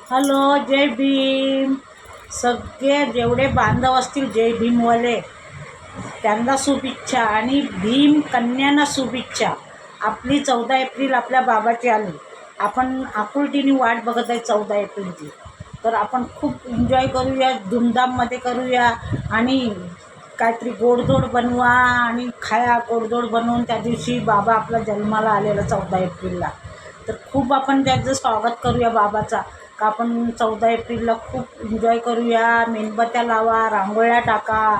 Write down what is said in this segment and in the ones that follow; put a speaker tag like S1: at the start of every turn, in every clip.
S1: Hello, जय भीम. सगळे जेवढे बांधव असतील जय भीमवाले त्यांना शुभेच्छा आणि भीम कन्यांना शुभेच्छा. आपली 14 एप्रिल आपल्या बाबाची आली. आपण आकुलटीने वाट बघत आहे 14 एप्रिलची. तर आपण खूप एन्जॉय करूया, धूमधाममध्ये करूया आणि काहीतरी गोडधोड बनवा आणि खाया. गोडधोड बनवून त्या दिवशी बाबा आपला जन्माला आलेला 14 एप्रिलला. तर खूप आपण त्याचं स्वागत करूया बाबाचा. का आपण 14 एप्रिलला खूप एन्जॉय करूया. मेणबत्त्या लावा, रांगोळ्या टाका,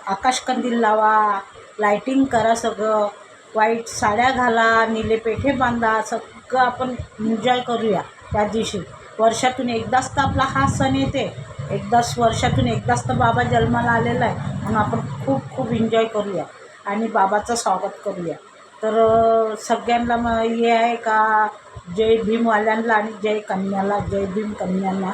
S1: आकाशकंदील लावा, लायटिंग करा, सगळं व्हाईट साड्या घाला, निळे पेठे बांधा, सगळं आपण एन्जॉय करूया त्या दिवशी. वर्षातून एकदाच तर आपला हा सण येते, एकदाच वर्षातून एकदाच तर बाबा जन्माला आलेला आहे. म्हणून आपण खूप खूप एन्जॉय करूया आणि बाबाचं स्वागत करूया. तर सगळ्यांना हे आहे का जय भीमवाल्यांना आणि जय भीम कन्यांना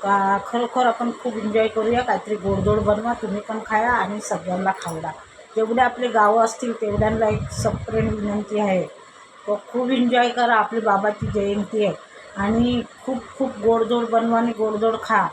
S1: का खरोखर आपण खूप एन्जॉय करूया. काहीतरी गोडधोड बनवा, तुम्ही पण खाया आणि सगळ्यांना खावडा. जेवढे आपले गावं असतील तेवढ्यांना एक सप्रेम विनंती आहे, तो खूप एन्जॉय करा. आपली बाबाची जयंती आहे आणि खूप खूप गोडधोड बनवा आणि गोडधोड खा,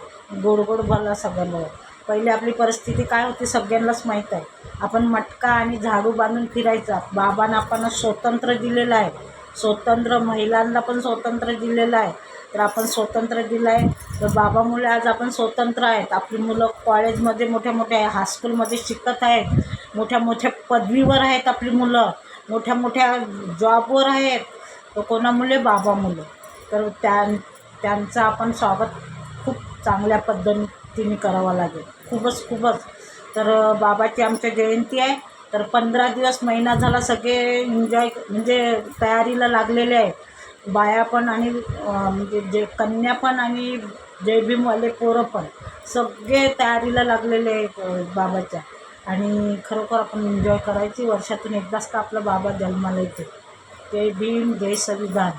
S1: गोड गोड बोला सगळ्यांना. पहिले आपली परिस्थिती काय होती सगळ्यांनाच माहीत आहे. आपण मटका आणि झाडू बांधून फिरायचा. बाबांना आपण स्वतंत्र दिलेलं आहे, स्वतंत्र महिलांना पण स्वतंत्र दिलेलं आहे. तर आपण स्वतंत्र दिलं आहे, तर बाबामुळे आज आपण स्वतंत्र आहेत. आपली मुलं कॉलेजमध्ये मोठ्या मोठ्या हायस्कूलमध्ये शिकत आहेत, मोठ्या मोठ्या पदवीवर आहेत आपली मुलं, मोठ्या मोठ्या जॉबवर आहेत. तर कोणामुळे बाबामुळे. तर त्यांचं आपण स्वागत खूप चांगल्या पद्धतीने करावं लागेल, खूपच खूपच. तर बाबाची आमच्या जयंती आहे. तर 15 दिवस महिना झाला सगळे एन्जॉय म्हणजे तयारीला लागलेले आहे. बाया पण आणि म्हणजे जे कन्या पण आणि जय भीमवाले पोरं पण सगळे तयारीला लागलेले आहेत बाबाच्या. आणि खरोखर आपण एन्जॉय करायची. वर्षातून एकदाच तर आपला बाबा जन्माला येते. जय भीम, जय संविधान.